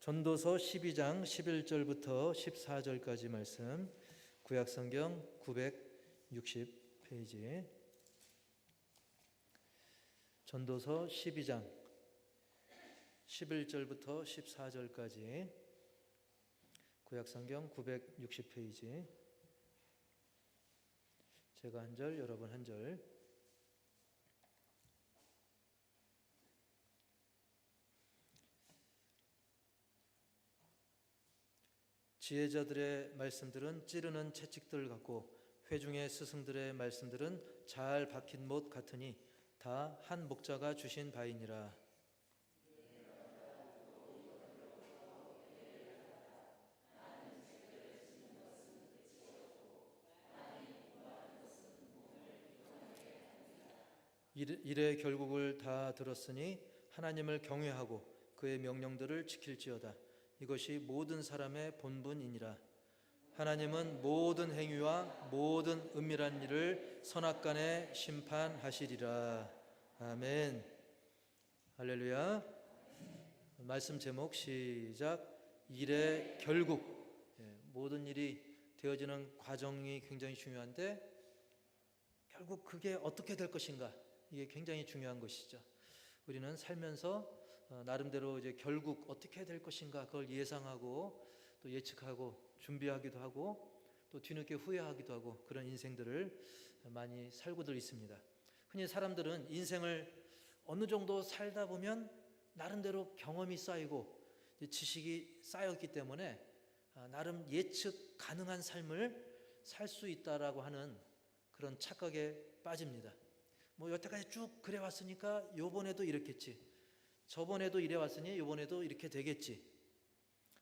전도서 12장 11절부터 14절까지 말씀, 구약성경 960페이지. 전도서 12장 11절부터 14절까지, 구약성경 960페이지. 제가 한 절, 여러분 한 절. 지혜자들의 말씀들은 찌르는 채찍들 같고 회중의 스승들의 말씀들은 잘 박힌 못 같으니 다 한 목자가 주신 바이니라. 일의 결국을 다 들었으니 하나님을 경외하고 그의 명령들을 지킬지어다. 이것이 모든 사람의 본분이니라. 하나님은 모든 행위와 모든 은밀한 일을 선악간에 심판하시리라. 아멘. 할렐루야. 말씀 제목 시작. 일의 결국. 모든 일이 되어지는 과정이 굉장히 중요한데 결국 그게 어떻게 될 것인가, 이게 굉장히 중요한 것이죠. 우리는 살면서 나름대로 이제 결국 어떻게 될 것인가 그걸 예상하고 또 예측하고 준비하기도 하고 또 뒤늦게 후회하기도 하고 그런 인생들을 많이 살고들 있습니다. 흔히 사람들은 인생을 어느 정도 살다 보면 나름대로 경험이 쌓이고 지식이 쌓였기 때문에 나름 예측 가능한 삶을 살 수 있다라고 하는 그런 착각에 빠집니다. 여태까지 쭉 그래 왔으니까 요번에도 이렇겠지, 저번에도 이래 왔으니 요번에도 이렇게 되겠지.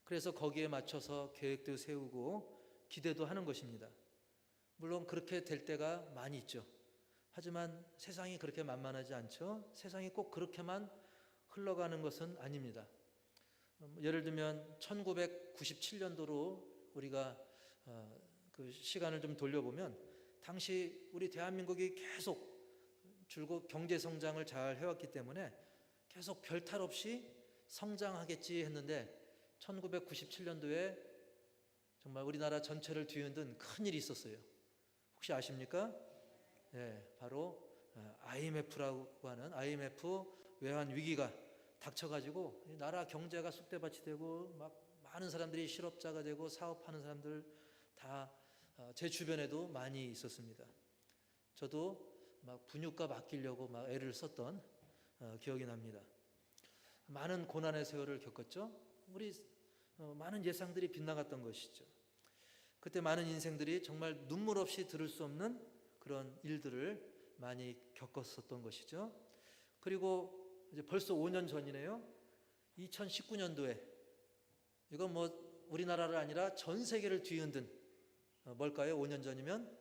그래서 거기에 맞춰서 계획도 세우고 기대도 하는 것입니다. 물론 그렇게 될 때가 많이 있죠. 하지만 세상이 그렇게 만만하지 않죠. 세상이 꼭 그렇게만 흘러가는 것은 아닙니다. 예를 들면 1997년도로 우리가 그 시간을 좀 돌려보면 당시 우리 대한민국이 계속 줄곧 경제 성장을 잘 해왔기 때문에 계속 별탈 없이 성장하겠지 했는데 1997년도에 정말 우리나라 전체를 뒤흔든 큰 일이 있었어요. 혹시 아십니까? 바로 IMF라고 하는 IMF 외환 위기가 닥쳐가지고 나라 경제가 쑥대밭이 되고 막 많은 사람들이 실업자가 되고 사업하는 사람들 다 제 주변에도 많이 있었습니다. 저도 막 분유값 아끼려고 막 애를 썼던 기억이 납니다. 많은 고난의 세월을 겪었죠. 우리 많은 예상들이 빗나갔던 것이죠. 그때 많은 인생들이 정말 눈물 없이 들을 수 없는 그런 일들을 많이 겪었었던 것이죠. 그리고 이제 벌써 5년 전이네요. 2019년도에 이건 우리나라를 아니라 전 세계를 뒤흔든 뭘까요? 5년 전이면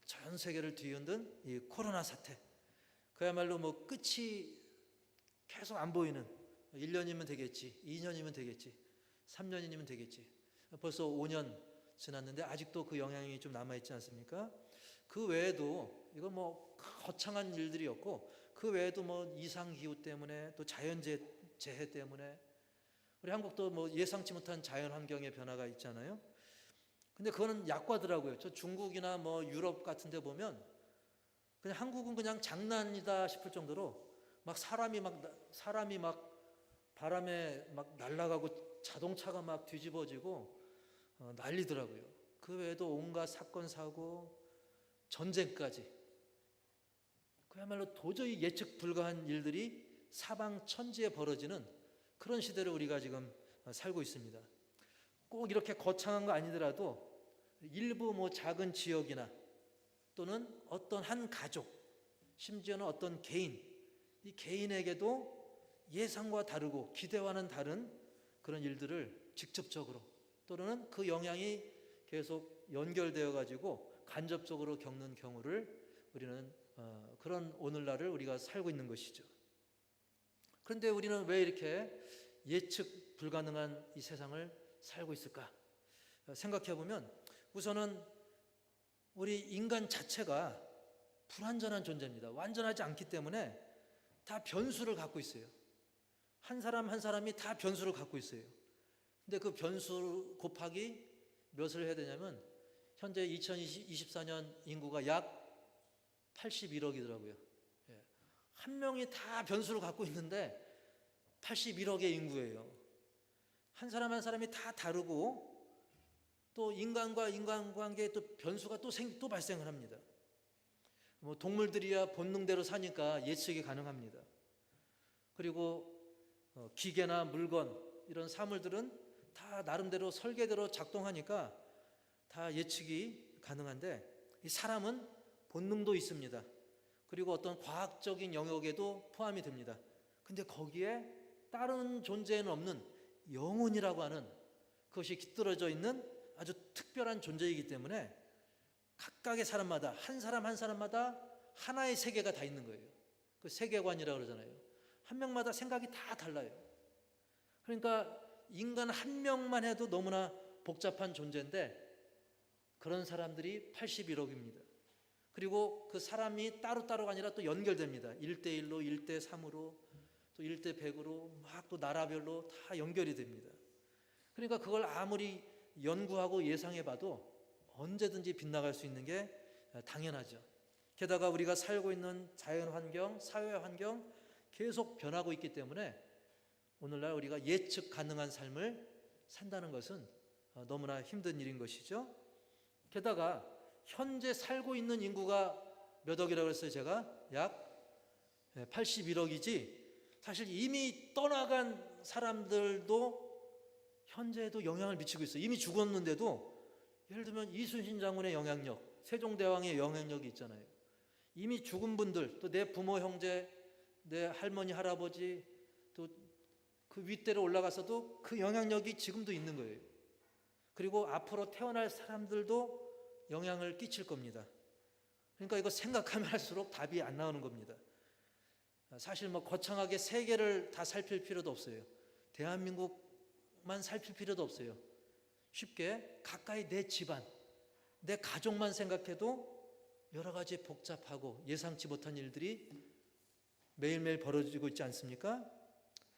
전 세계를 뒤흔든 이 코로나 사태. 그야말로 끝이 계속 안 보이는 1년이면 되겠지, 2년이면 되겠지, 3년이면 되겠지. 벌써 5년 지났는데 아직도 그 영향이 좀 남아있지 않습니까? 그 외에도 이건 거창한 일들이었고 그 외에도 이상기후 때문에 또 자연재해 때문에 우리 한국도 예상치 못한 자연환경의 변화가 있잖아요. 근데 그거는 약과더라고요. 저 중국이나 유럽 같은 데 보면 그냥 한국은 그냥 장난이다 싶을 정도로 사람이 바람에 날아가고 자동차가 뒤집어지고 난리더라고요. 그 외에도 온갖 사건 사고 전쟁까지 그야말로 도저히 예측 불가한 일들이 사방천지에 벌어지는 그런 시대를 우리가 지금 살고 있습니다. 꼭 이렇게 거창한 거 아니더라도 일부 작은 지역이나 또는 어떤 한 가족, 심지어는 어떤 개인, 이 개인에게도 예상과 다르고 기대와는 다른 그런 일들을 직접적으로 또는 그 영향이 계속 연결되어 가지고 간접적으로 겪는 경우를 우리는 그런 오늘날을 우리가 살고 있는 것이죠. 그런데 우리는 왜 이렇게 예측 불가능한 이 세상을 살고 있을까? 생각해 보면 우선은 우리 인간 자체가 불완전한 존재입니다. 완전하지 않기 때문에 다 변수를 갖고 있어요. 한 사람 한 사람이 다 변수를 갖고 있어요. 근데 그 변수 곱하기 몇을 해야 되냐면 현재 2024년 인구가 약 81억이더라고요. 한 명이 다 변수를 갖고 있는데 81억의 인구예요. 한 사람 한 사람이 다 다르고 또 인간과 인간관계에 또 변수가 또 발생을 합니다. 뭐 동물들이야 본능대로 사니까 예측이 가능합니다. 그리고 기계나 물건 이런 사물들은 다 나름대로 설계대로 작동하니까 다 예측이 가능한데 이 사람은 본능도 있습니다. 그리고 어떤 과학적인 영역에도 포함이 됩니다. 근데 거기에 다른 존재에는 없는 영혼이라고 하는 그것이 깃들어져 있는 아주 특별한 존재이기 때문에 각각의 사람마다 한 사람 한 사람마다 하나의 세계가 다 있는 거예요. 그 세계관이라고 그러잖아요. 한 명마다 생각이 다 달라요. 그러니까 인간 한 명만 해도 너무나 복잡한 존재인데 그런 사람들이 81억입니다. 그리고 그 사람이 따로따로가 아니라 또 연결됩니다. 1대1로 1대3으로 또 1대100으로 막 또 나라별로 다 연결이 됩니다. 그러니까 그걸 아무리 연구하고 예상해봐도 언제든지 빗나갈 수 있는 게 당연하죠. 게다가 우리가 살고 있는 자연환경, 사회환경 계속 변하고 있기 때문에 오늘날 우리가 예측 가능한 삶을 산다는 것은 너무나 힘든 일인 것이죠. 게다가 현재 살고 있는 인구가 몇 억이라고 했어요? 제가 약 81억이지 사실 이미 떠나간 사람들도 현재도 영향을 미치고 있어요. 이미 죽었는데도 예를 들면 이순신 장군의 영향력, 세종대왕의 영향력이 있잖아요. 이미 죽은 분들, 또 내 부모, 형제, 내 할머니, 할아버지, 또 그 윗대로 올라가서도 그 영향력이 지금도 있는 거예요. 그리고 앞으로 태어날 사람들도 영향을 끼칠 겁니다. 그러니까 이거 생각하면 할수록 답이 안 나오는 겁니다. 사실 뭐 거창하게 세계를 다 살필 필요도 없어요. 대한민국만 살필 필요도 없어요. 쉽게 가까이 내 집안, 내 가족만 생각해도 여러 가지 복잡하고 예상치 못한 일들이 매일매일 벌어지고 있지 않습니까?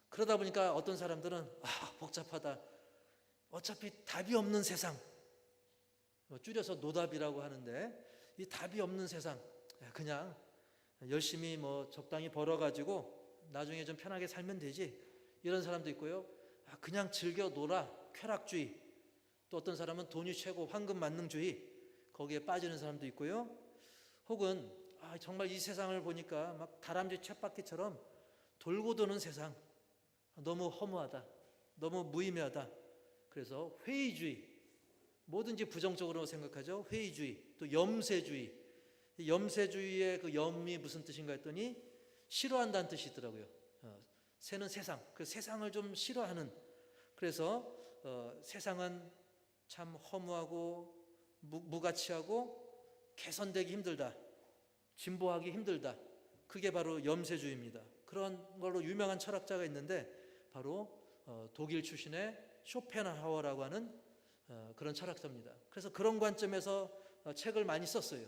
그러다 보니까 어떤 사람들은 복잡하다. 어차피 답이 없는 세상. 줄여서 노답이라고 하는데 이 답이 없는 세상. 그냥 열심히 뭐 적당히 벌어가지고 나중에 좀 편하게 살면 되지. 이런 사람도 있고요. 그냥 즐겨 놀아. 쾌락주의. 또 어떤 사람은 돈이 최고, 황금 만능주의. 거기에 빠지는 사람도 있고요. 혹은 정말 이 세상을 보니까 막 다람쥐 쳇바퀴처럼 돌고 도는 세상. 너무 허무하다. 너무 무의미하다. 그래서 회의주의. 뭐든지 부정적으로 생각하죠. 회의주의. 또 염세주의. 염세주의의 그 염이 무슨 뜻인가 했더니 싫어한다는 뜻이 있더라고요. 세는 세상. 그 세상을 좀 싫어하는. 그래서 세상은 참 허무하고 무가치하고 개선되기 힘들다. 진보하기 힘들다. 그게 바로 염세주의입니다. 그런 걸로 유명한 철학자가 있는데 바로 독일 출신의 쇼펜하우어라고 하는 그런 철학자입니다. 그래서 그런 관점에서 책을 많이 썼어요.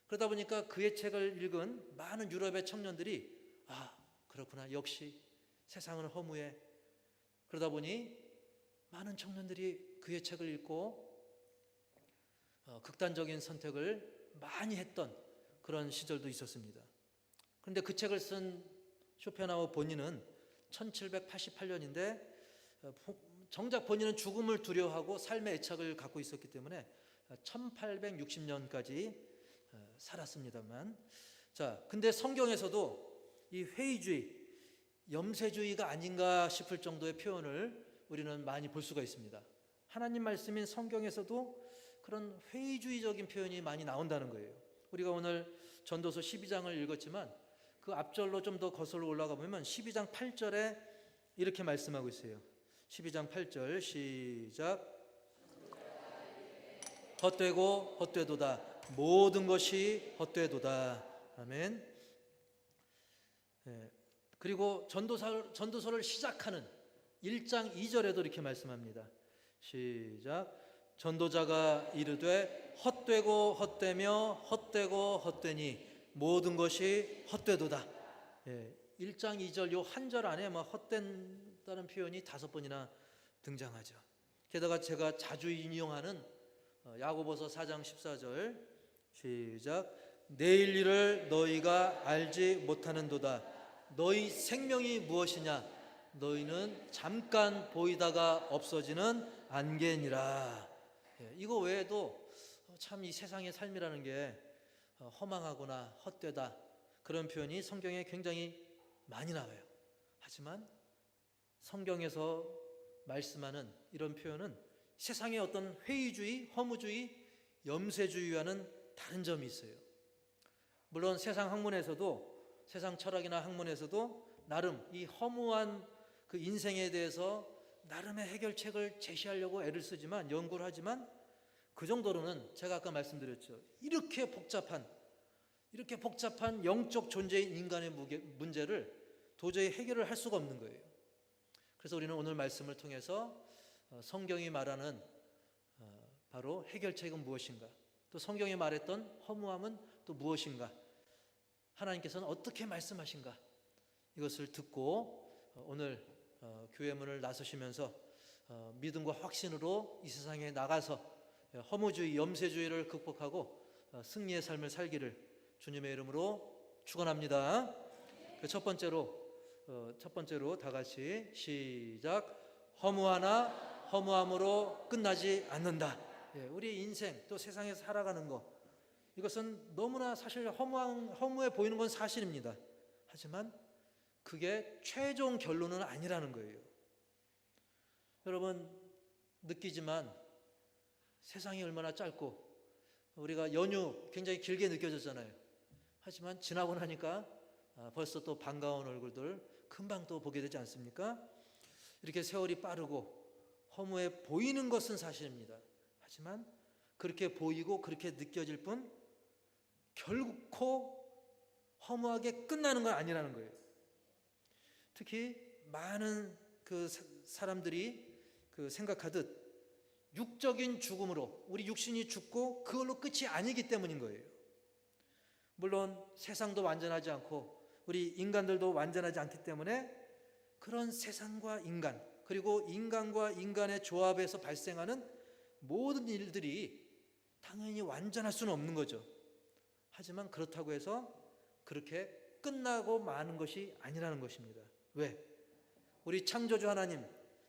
그러다 보니까 그의 책을 읽은 많은 유럽의 청년들이 그렇구나. 역시 세상은 허무해. 그러다 보니 많은 청년들이 그의 책을 읽고 극단적인 선택을 많이 했던 그런 시절도 있었습니다. 그런데 그 책을 쓴 쇼펜하우어 본인은 1788년인데 정작 본인은 죽음을 두려워하고 삶의 애착을 갖고 있었기 때문에 1860년까지 살았습니다만, 근데 성경에서도 이 회의주의, 염세주의가 아닌가 싶을 정도의 표현을 우리는 많이 볼 수가 있습니다. 하나님 말씀인 성경에서도 그런 회의주의적인 표현이 많이 나온다는 거예요. 우리가 오늘 전도서 12장을 읽었지만 그 앞절로 좀 더 거슬러 올라가 보면 12장 8절에 이렇게 말씀하고 있어요. 12장 8절 시작. 헛되고 헛되도다. 모든 것이 헛되도다. 아멘. 그리고 전도서를 시작하는 1장 2절에도 이렇게 말씀합니다. 시작. 전도자가 이르되 헛되고 헛되며 헛되고 헛되니 모든 것이 헛되도다. 1장 2절 요 한 절 안에 막 헛된다는 표현이 5번이나 등장하죠. 게다가 제가 자주 인용하는 야고보서 4장 14절 시작. 내일 일을 너희가 알지 못하는도다. 너희 생명이 무엇이냐? 너희는 잠깐 보이다가 없어지는 안개니라. 이거 외에도 참 이 세상의 삶이라는 게 허망하거나 헛되다 그런 표현이 성경에 굉장히 많이 나와요. 하지만 성경에서 말씀하는 이런 표현은 세상의 어떤 회의주의, 허무주의, 염세주의와는 다른 점이 있어요. 물론 세상 학문에서도, 세상 철학이나 학문에서도 나름 이 허무한 그 인생에 대해서 나름의 해결책을 제시하려고 애를 쓰지만, 연구를 하지만 그 정도로는 제가 아까 말씀드렸죠. 이렇게 복잡한 영적 존재인 인간의 문제를 도저히 해결을 할 수가 없는 거예요. 그래서 우리는 오늘 말씀을 통해서 성경이 말하는 바로 해결책은 무엇인가, 또 성경이 말했던 허무함은 또 무엇인가, 하나님께서는 어떻게 말씀하신가, 이것을 듣고 오늘 교회 문을 나서시면서 믿음과 확신으로 이 세상에 나가서 허무주의, 염세주의를 극복하고 승리의 삶을 살기를 주님의 이름으로 축원합니다. 첫 번째로 다 같이 시작. 허무하나 허무함으로 끝나지 않는다. 우리 인생 또 세상에서 살아가는 것, 이것은 너무나 사실 허무해 보이는 건 사실입니다. 하지만 그게 최종 결론은 아니라는 거예요. 여러분 느끼지만 세상이 얼마나 짧고, 우리가 연휴 굉장히 길게 느껴졌잖아요. 하지만 지나고 나니까 벌써 또 반가운 얼굴들 금방 또 보게 되지 않습니까? 이렇게 세월이 빠르고 허무해 보이는 것은 사실입니다. 하지만 그렇게 보이고 그렇게 느껴질 뿐 결코 허무하게 끝나는 건 아니라는 거예요. 특히 많은 그 사람들이 생각하듯 육적인 죽음으로 우리 육신이 죽고 그걸로 끝이 아니기 때문인 거예요. 물론 세상도 완전하지 않고 우리 인간들도 완전하지 않기 때문에 그런 세상과 인간, 그리고 인간과 인간의 조합에서 발생하는 모든 일들이 당연히 완전할 수는 없는 거죠. 하지만 그렇다고 해서 그렇게 끝나고 마는 것이 아니라는 것입니다. 왜? 우리 창조주 하나님,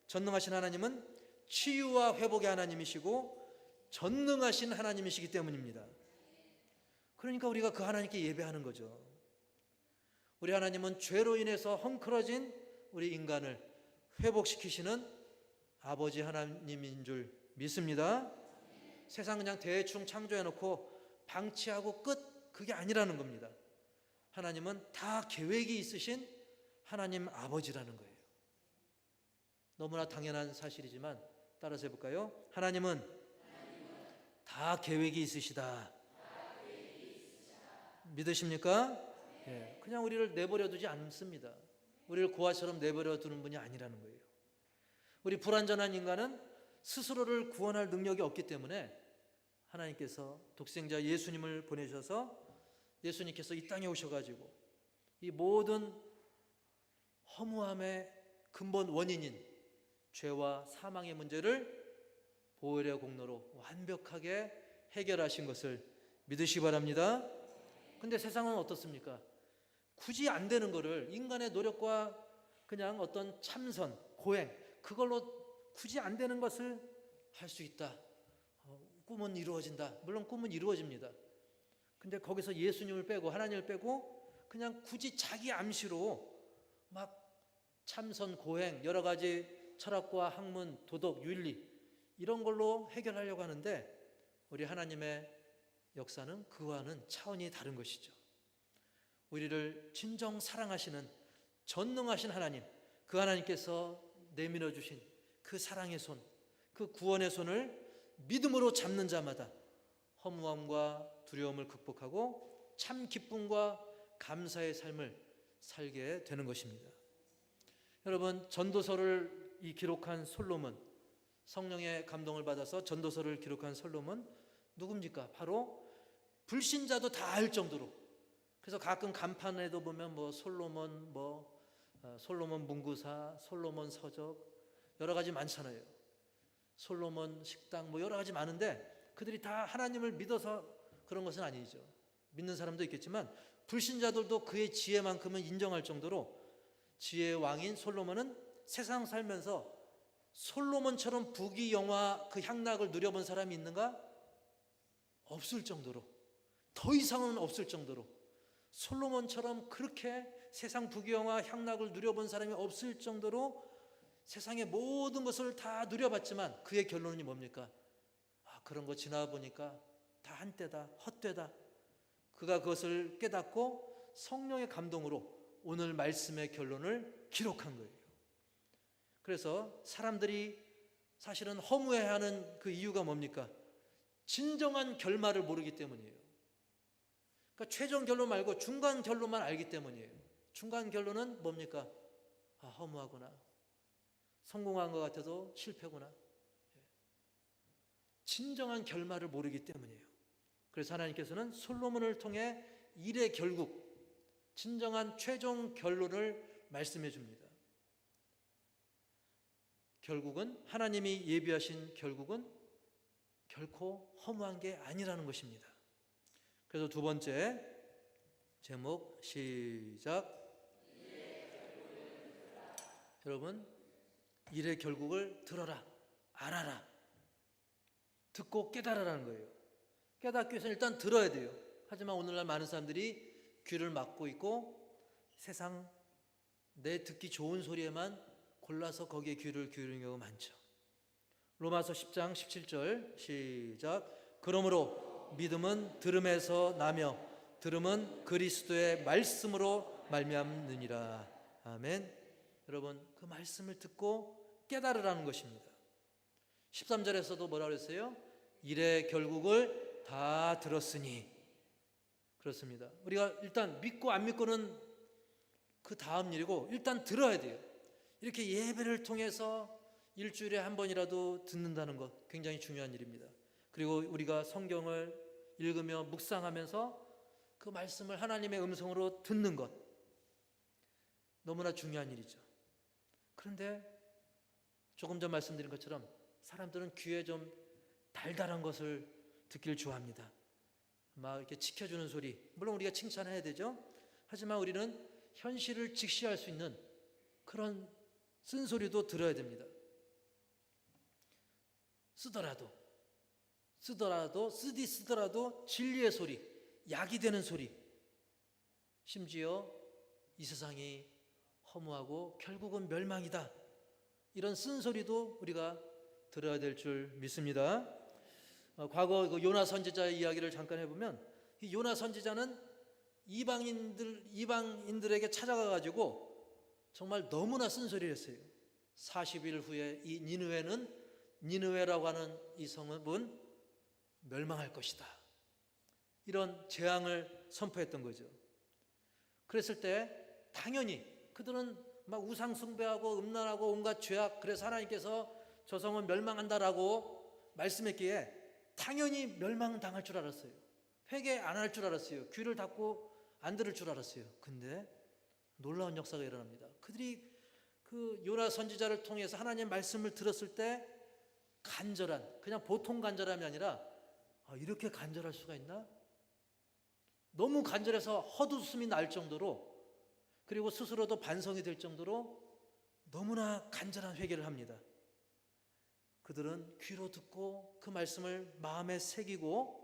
전능하신 하나님은 치유와 회복의 하나님이시고 전능하신 하나님이시기 때문입니다. 그러니까 우리가 그 하나님께 예배하는 거죠. 우리 하나님은 죄로 인해서 헝클어진 우리 인간을 회복시키시는 아버지 하나님인 줄 믿습니다. 세상 그냥 대충 창조해놓고 방치하고 끝, 그게 아니라는 겁니다. 하나님은 다 계획이 있으신 하나님 아버지라는 거예요. 너무나 당연한 사실이지만 따라서 해볼까요? 하나님은 다 계획이 있으시다. 믿으십니까? 그냥 우리를 내버려 두지 않습니다. 우리를 고아처럼 내버려 두는 분이 아니라는 거예요. 우리 불완전한 인간은 스스로를 구원할 능력이 없기 때문에 하나님께서 독생자 예수님을 보내셔서 예수님께서 이 땅에 오셔가지고 이 모든 허무함의 근본 원인인 죄와 사망의 문제를 보혈의 공로로 완벽하게 해결하신 것을 믿으시기 바랍니다. 근데 세상은 어떻습니까? 굳이 안 되는 거를 인간의 노력과 그냥 어떤 참선, 고행, 그걸로 굳이 안 되는 것을 할 수 있다. 꿈은 이루어진다. 물론 꿈은 이루어집니다. 근데 거기서 예수님을 빼고 하나님을 빼고 그냥 굳이 자기 암시로 막 참선, 고행, 여러 가지 철학과 학문, 도덕, 윤리 이런 걸로 해결하려고 하는데 우리 하나님의 역사는 그와는 차원이 다른 것이죠. 우리를 진정 사랑하시는 전능하신 하나님, 그 하나님께서 내밀어 주신 그 사랑의 손, 그 구원의 손을 믿음으로 잡는 자마다 허무함과 두려움을 극복하고 참 기쁨과 감사의 삶을 살게 되는 것입니다. 여러분, 전도서를 기록한 솔로몬, 성령의 감동을 받아서 전도서를 기록한 솔로몬 누굽니까? 바로 불신자도 다 알 정도로 그래서 가끔 간판에도 보면 뭐 솔로몬 솔로몬 문구사, 솔로몬 서적 여러 가지 많잖아요. 솔로몬 식당 뭐 여러 가지 많은데 그들이 다 하나님을 믿어서 그런 것은 아니죠. 믿는 사람도 있겠지만 불신자들도 그의 지혜만큼은 인정할 정도로 지혜의 왕인 솔로몬은 세상 살면서 솔로몬처럼 부귀영화 그 향락을 누려본 사람이 있는가? 없을 정도로, 더 이상은 없을 정도로, 솔로몬처럼 그렇게 세상 부귀영화 향락을 누려본 사람이 없을 정도로 세상의 모든 것을 다 누려봤지만 그의 결론이 뭡니까? 그런 거 지나보니까 다 한때다, 헛되다. 그가 그것을 깨닫고 성령의 감동으로 오늘 말씀의 결론을 기록한 거예요. 그래서 사람들이 사실은 허무해하는 그 이유가 뭡니까? 진정한 결말을 모르기 때문이에요. 그러니까 최종 결론 말고 중간 결론만 알기 때문이에요. 중간 결론은 뭡니까? 허무하구나. 성공한 것 같아도 실패구나. 진정한 결말을 모르기 때문이에요. 그래서 하나님께서는 솔로몬을 통해 일의 결국, 진정한 최종 결론을 말씀해 줍니다. 결국은 하나님이 예비하신 결국은 결코 허무한 게 아니라는 것입니다. 그래서 두 번째 제목 시작. 여러분, 일의 결국을 들어라, 알아라, 듣고 깨달으라는 거예요. 깨닫기 위해서는 일단 들어야 돼요. 하지만 오늘날 많은 사람들이 귀를 막고 있고 세상 내 듣기 좋은 소리에만 골라서 거기에 귀를 기울이는 경우가 많죠. 로마서 10장 17절 시작. 그러므로 믿음은 들음에서 나며 들음은 그리스도의 말씀으로 말미암느니라. 아멘. 여러분, 그 말씀을 듣고 깨달으라는 것입니다. 13절에서도 뭐라 그랬어요? 일의 결국을 다 들었으니. 그렇습니다. 우리가 일단 믿고 안 믿고는 그 다음 일이고 일단 들어야 돼요. 이렇게 예배를 통해서 일주일에 한 번이라도 듣는다는 것 굉장히 중요한 일입니다. 그리고 우리가 성경을 읽으며 묵상하면서 그 말씀을 하나님의 음성으로 듣는 것 너무나 중요한 일이죠. 그런데 조금 전 말씀드린 것처럼 사람들은 귀에 좀 달달한 것을 듣기를 좋아합니다. 막 이렇게 지켜주는 소리, 물론 우리가 칭찬해야 되죠. 하지만 우리는 현실을 직시할 수 있는 그런 쓴소리도 들어야 됩니다. 쓰더라도 진리의 소리, 약이 되는 소리, 심지어 이 세상이 허무하고 결국은 멸망이다, 이런 쓴소리도 우리가 들어야 될 줄 믿습니다. 과거 그 요나 선지자의 이야기를 잠깐 해보면, 이 요나 선지자는 이방인들에게 찾아가 가지고 정말 너무나 쓴소리를 했어요. 40일 후에 이 니느웨라고 하는 이 성읍은 멸망할 것이다, 이런 재앙을 선포했던 거죠. 그랬을 때 당연히 그들은 막 우상 숭배하고 음란하고 온갖 죄악, 그래서 하나님께서 저 성은 멸망한다라고 말씀했기에 당연히 멸망당할 줄 알았어요. 회개 안 할 줄 알았어요. 귀를 닫고 안 들을 줄 알았어요. 근데 놀라운 역사가 일어납니다. 그들이 그 요나 선지자를 통해서 하나님의 말씀을 들었을 때 간절한, 그냥 보통 간절함이 아니라 이렇게 간절할 수가 있나? 너무 간절해서 헛웃음이 날 정도로, 그리고 스스로도 반성이 될 정도로 너무나 간절한 회개를 합니다. 그들은 귀로 듣고 그 말씀을 마음에 새기고,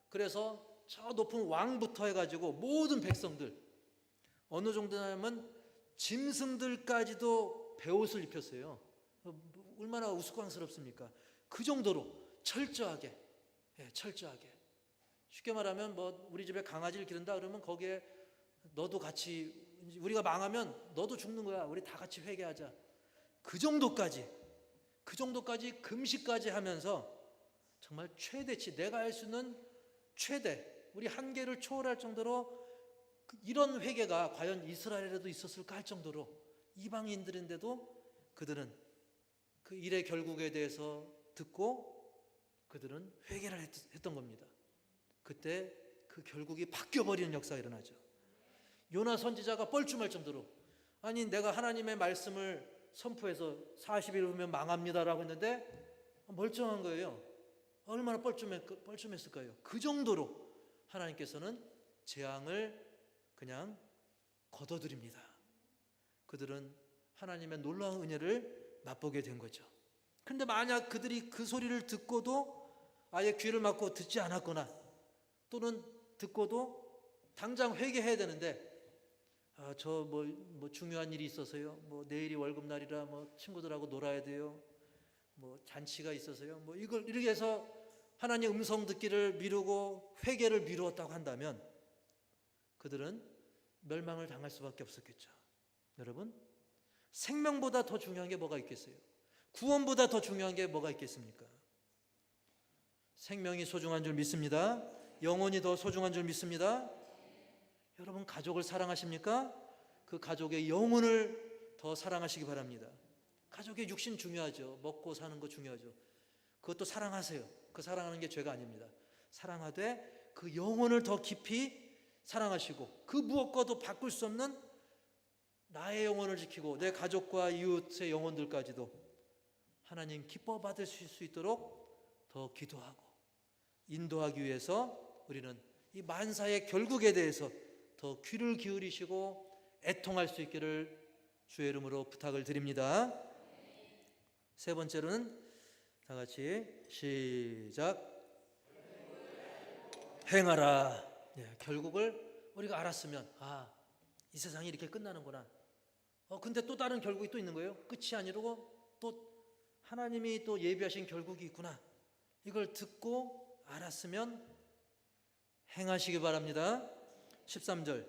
그래서 저 높은 왕부터 해가지고 모든 백성들, 어느 정도냐면 짐승들까지도 베옷을 입혔어요. 얼마나 우스꽝스럽습니까? 그 정도로 철저하게. 쉽게 말하면 뭐 우리 집에 강아지를 기른다 그러면 거기에 너도 같이, 우리가 망하면 너도 죽는 거야, 우리 다 같이 회개하자, 그 정도까지 금식까지 하면서 정말 최대치, 내가 할 수 있는 최대, 우리 한계를 초월할 정도로 이런 회개가 과연 이스라엘에도 있었을까 할 정도로 이방인들인데도 그들은 그 일의 결국에 대해서 듣고 그들은 회개를 했던 겁니다. 그때 그 결국이 바뀌어버리는 역사가 일어나죠. 요나 선지자가 뻘쭘할 정도로, 아니 내가 하나님의 말씀을 선포해서 40일 후면 망합니다라고 했는데 멀쩡한 거예요. 얼마나 뻘쭘했을까요? 그 정도로 하나님께서는 재앙을 그냥 거둬들입니다. 그들은 하나님의 놀라운 은혜를 맛보게 된 거죠. 그런데 만약 그들이 그 소리를 듣고도 아예 귀를 막고 듣지 않았거나, 또는 듣고도 당장 회개해야 되는데 저 뭐 중요한 일이 있어서요, 뭐 내일이 월급날이라 뭐 친구들하고 놀아야 돼요, 뭐 잔치가 있어서요, 뭐 이걸 이렇게 해서 하나님 음성 듣기를 미루고 회개를 미루었다고 한다면 그들은 멸망을 당할 수밖에 없었겠죠. 여러분, 생명보다 더 중요한 게 뭐가 있겠어요? 구원보다 더 중요한 게 뭐가 있겠습니까? 생명이 소중한 줄 믿습니다. 영혼이 더 소중한 줄 믿습니다. 여러분, 가족을 사랑하십니까? 그 가족의 영혼을 더 사랑하시기 바랍니다. 가족의 육신 중요하죠. 먹고 사는 거 중요하죠. 그것도 사랑하세요. 그 사랑하는 게 죄가 아닙니다. 사랑하되 그 영혼을 더 깊이 사랑하시고, 그 무엇과도 바꿀 수 없는 나의 영혼을 지키고 내 가족과 이웃의 영혼들까지도 하나님 기뻐 받으실 수 있도록 더 기도하고 인도하기 위해서 우리는 이 만사의 결국에 대해서 더 귀를 기울이시고 애통할 수 있기를 주의 이름으로 부탁을 드립니다. 세 번째로는 다 같이 시작. 행하라. 결국을 우리가 알았으면 이 세상이 이렇게 끝나는구나. 근데 또 다른 결국이 또 있는 거예요. 끝이 아니고 또 하나님이 또 예비하신 결국이 있구나. 이걸 듣고 알았으면 행하시기 바랍니다. 13절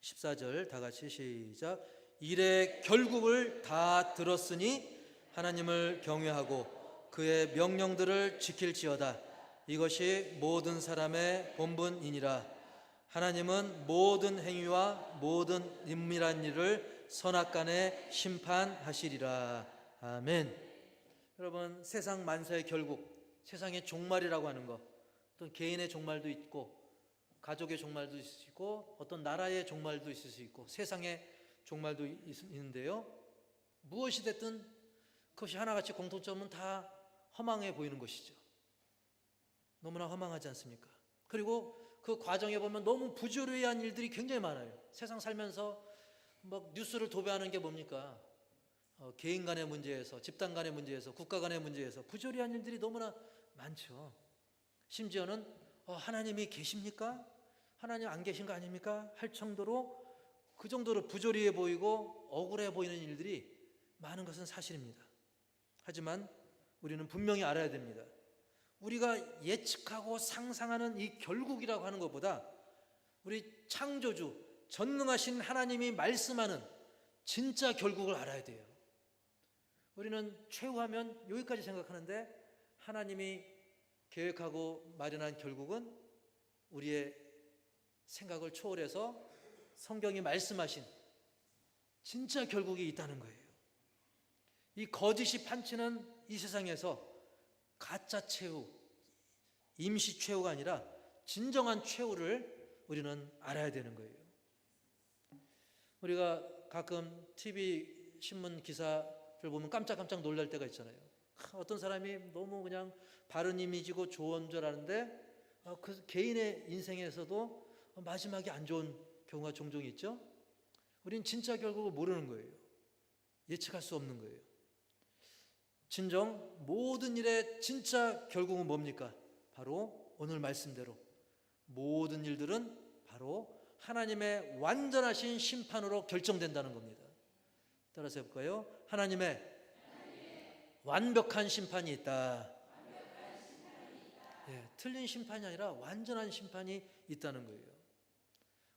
14절 다 같이 시작. 일의 결국을 다 들었으니 하나님을 경외하고 그의 명령들을 지킬지어다. 이것이 모든 사람의 본분이니라. 하나님은 모든 행위와 모든 은밀한 일을 선악간에 심판하시리라. 아멘. 여러분, 세상 만사의 결국, 세상의 종말이라고 하는 것, 어떤 개인의 종말도 있고 가족의 종말도 있을 수 있고 어떤 나라의 종말도 있을 수 있고 세상의 종말도 있는데요, 무엇이 됐든 그것이 하나같이 공통점은 다 허망해 보이는 것이죠. 너무나 허망하지 않습니까? 그리고 그 과정에 보면 너무 부조리한 일들이 굉장히 많아요. 세상 살면서 막 뉴스를 도배하는 게 뭡니까? 개인 간의 문제에서, 집단 간의 문제에서, 국가 간의 문제에서 부조리한 일들이 너무나 많죠. 심지어는 하나님이 계십니까? 하나님 안 계신 거 아닙니까? 할 정도로, 그 정도로 부조리해 보이고 억울해 보이는 일들이 많은 것은 사실입니다. 하지만 우리는 분명히 알아야 됩니다. 우리가 예측하고 상상하는 이 결국이라고 하는 것보다 우리 창조주, 전능하신 하나님이 말씀하는 진짜 결국을 알아야 돼요. 우리는 최후하면 여기까지 생각하는데, 하나님이 계획하고 마련한 결국은 우리의 생각을 초월해서 성경이 말씀하신 진짜 결국이 있다는 거예요. 이 거짓이 판치는 이 세상에서 가짜 최후, 임시 최후가 아니라 진정한 최후를 우리는 알아야 되는 거예요. 우리가 가끔 TV 신문 기사를 보면 깜짝깜짝 놀랄 때가 있잖아요. 어떤 사람이 너무 그냥 바른 이미지고 좋은 줄 아는데 그 개인의 인생에서도 마지막이 안 좋은 경우가 종종 있죠. 우린 진짜 결국을 모르는 거예요. 예측할 수 없는 거예요. 진정 모든 일의 진짜 결국은 뭡니까? 바로 오늘 말씀대로 모든 일들은 바로 하나님의 완전하신 심판으로 결정된다는 겁니다. 따라서 해볼까요? 하나님의 완벽한 심판이 있다. 틀린 심판이 아니라 완전한 심판이 있다는 거예요.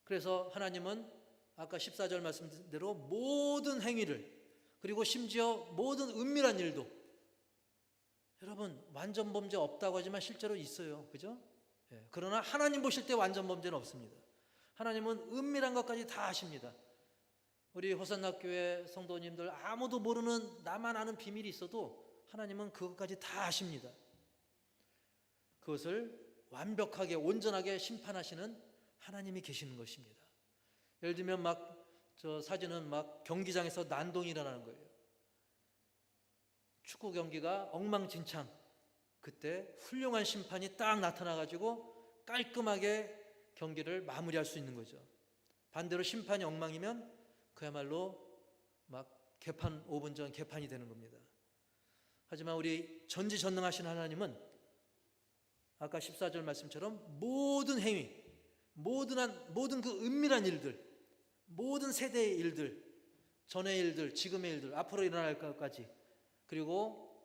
그래서 하나님은 아까 14절 말씀대로 모든 행위를, 그리고 심지어 모든 은밀한 일도, 여러분 완전 범죄 없다고 하지만 실제로 있어요. 그죠? 그러나 하나님 보실 때 완전 범죄는 없습니다. 하나님은 은밀한 것까지 다 아십니다. 우리 호산나 교회 성도님들 아무도 모르는, 나만 아는 비밀이 있어도 하나님은 그것까지 다 아십니다. 그것을 완벽하게 온전하게 심판하시는 하나님이 계시는 것입니다. 예를 들면 막 저 사진은 막 경기장에서 난동이 일어나는 거예요. 축구 경기가 엉망진창. 그때 훌륭한 심판이 딱 나타나가지고 깔끔하게 경기를 마무리할 수 있는 거죠. 반대로 심판이 엉망이면 그야말로 막 개판 5분 전 개판이 되는 겁니다. 하지만 우리 전지전능하신 하나님은 아까 14절 말씀처럼 모든 행위, 모든 그 은밀한 일들, 모든 세대의 일들, 전의 일들, 지금의 일들, 앞으로 일어날 것까지, 그리고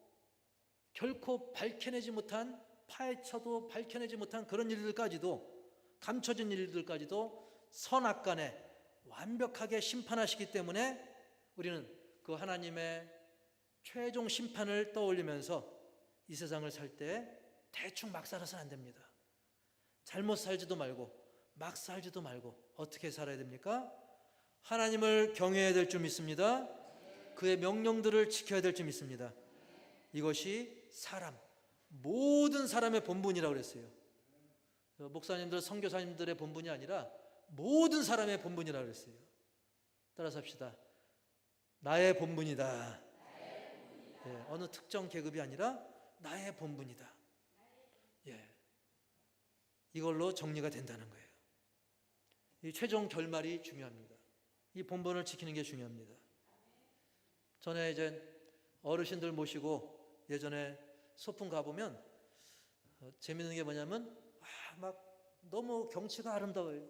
결코 밝혀내지 못한, 파헤쳐도 밝혀내지 못한 그런 일들까지도, 감춰진 일들까지도 선악간에 완벽하게 심판하시기 때문에 우리는 그 하나님의 최종 심판을 떠올리면서 이 세상을 살 때 대충 막 살아서는 안 됩니다. 잘못 살지도 말고 막 살지도 말고 어떻게 살아야 됩니까? 하나님을 경외해야 될 줄 믿습니다. 그의 명령들을 지켜야 될 줄 믿습니다. 이것이 모든 사람의 본분이라고 그랬어요. 목사님들, 선교사님들의 본분이 아니라 모든 사람의 본분이라고 그랬어요. 따라서 합시다. 나의 본분이다. 예, 어느 특정 계급이 아니라 나의 본분이다. 예, 이걸로 정리가 된다는 거예요. 이 최종 결말이 중요합니다. 이 본분을 지키는 게 중요합니다. 전에 이제 어르신들 모시고 예전에 소풍 가보면 재밌는 게 뭐냐면 막 너무 경치가 아름다워요.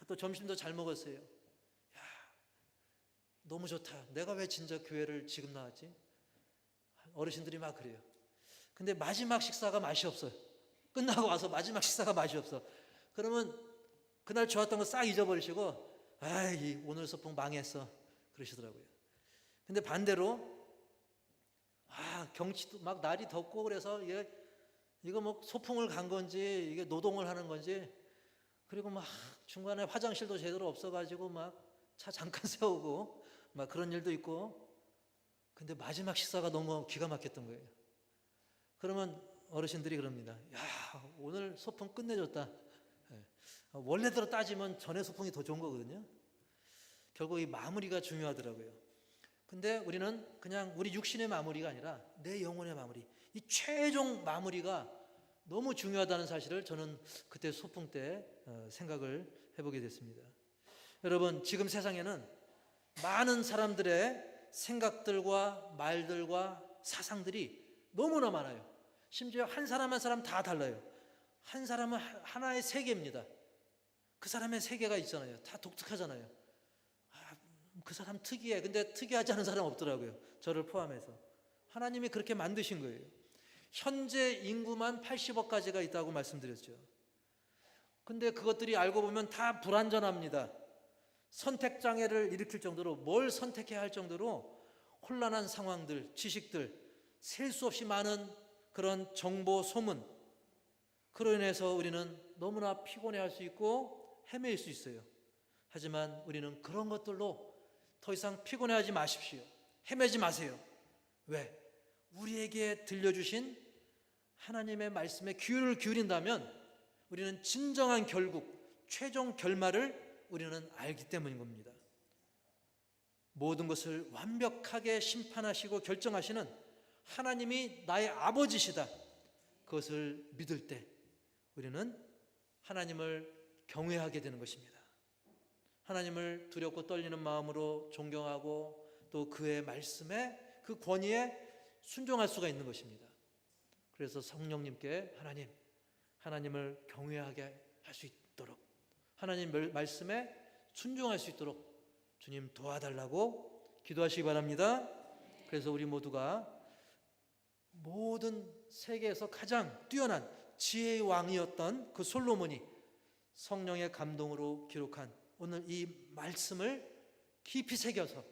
또 점심도 잘 먹었어요. 야, 너무 좋다. 내가 왜 진짜 교회를 지금 나왔지? 어르신들이 막 그래요. 근데 마지막 식사가 맛이 없어요. 끝나고 와서 마지막 식사가 맛이 없어. 그러면 그날 좋았던 거 싹 잊어버리시고 오늘 소풍 망했어 그러시더라고요. 근데 반대로 경치도 막 날이 덥고 그래서 이거 뭐 소풍을 간 건지 이게 노동을 하는 건지, 그리고 막 중간에 화장실도 제대로 없어가지고 막 차 잠깐 세우고 막 그런 일도 있고, 근데 마지막 식사가 너무 기가 막혔던 거예요. 그러면 어르신들이 그럽니다. 야, 오늘 소풍 끝내줬다. 원래대로 따지면 전에 소풍이 더 좋은 거거든요. 결국 이 마무리가 중요하더라고요. 근데 우리는 그냥 우리 육신의 마무리가 아니라 내 영혼의 마무리, 이 최종 마무리가 너무 중요하다는 사실을 저는 그때 소풍 때 생각을 해보게 됐습니다. 여러분, 지금 세상에는 많은 사람들의 생각들과 말들과 사상들이 너무나 많아요. 심지어 한 사람 한 사람 다 달라요. 한 사람은 하나의 세계입니다. 그 사람의 세계가 있잖아요. 다 독특하잖아요. 그 사람 특이해. 근데 특이하지 않은 사람 없더라고요. 저를 포함해서. 하나님이 그렇게 만드신 거예요. 현재 인구만 80억까지가 있다고 말씀드렸죠. 근데 그것들이 알고 보면 다 불완전합니다. 선택장애를 일으킬 정도로, 뭘 선택해야 할 정도로 혼란한 상황들, 지식들, 셀 수 없이 많은 그런 정보, 소문, 그로 인해서 우리는 너무나 피곤해할 수 있고 헤매일 수 있어요. 하지만 우리는 그런 것들로 더 이상 피곤해하지 마십시오. 헤매지 마세요. 왜? 우리에게 들려주신 하나님의 말씀에 귀를 기울인다면 우리는 진정한 결국, 최종 결말을 우리는 알기 때문인 겁니다. 모든 것을 완벽하게 심판하시고 결정하시는 하나님이 나의 아버지시다. 그것을 믿을 때 우리는 하나님을 경외하게 되는 것입니다. 하나님을 두렵고 떨리는 마음으로 존경하고 또 그의 말씀에, 그 권위에 순종할 수가 있는 것입니다. 그래서 성령님께 하나님을 경외하게 할 수 있도록, 하나님 말씀에 순종할 수 있도록 주님 도와달라고 기도하시기 바랍니다. 그래서 우리 모두가 모든 세계에서 가장 뛰어난 지혜의 왕이었던 그 솔로몬이 성령의 감동으로 기록한 오늘 이 말씀을 깊이 새겨서,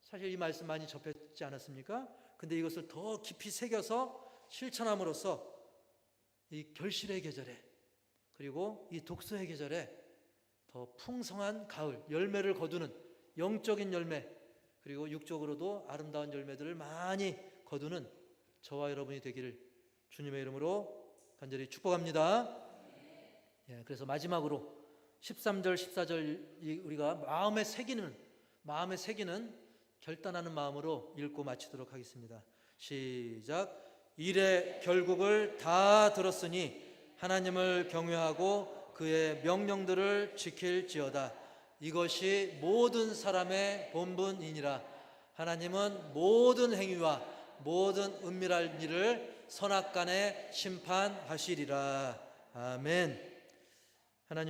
사실 이 말씀 많이 접했지 않았습니까? 근데 이것을 더 깊이 새겨서 실천함으로써 이 결실의 계절에, 그리고 이 독서의 계절에 더 풍성한 가을, 열매를 거두는 영적인 열매, 그리고 육적으로도 아름다운 열매들을 많이 거두는 저와 여러분이 되기를 주님의 이름으로 간절히 축복합니다. 그래서 마지막으로 13절 14절 우리가 마음에 새기는 결단하는 마음으로 읽고 마치도록 하겠습니다. 시작. 일의 결국을 다 들었으니 하나님을 경외하고 그의 명령들을 지킬지어다. 이것이 모든 사람의 본분이니라. 하나님은 모든 행위와 모든 은밀한 일을 선악간에 심판하시리라. 아멘. 하나님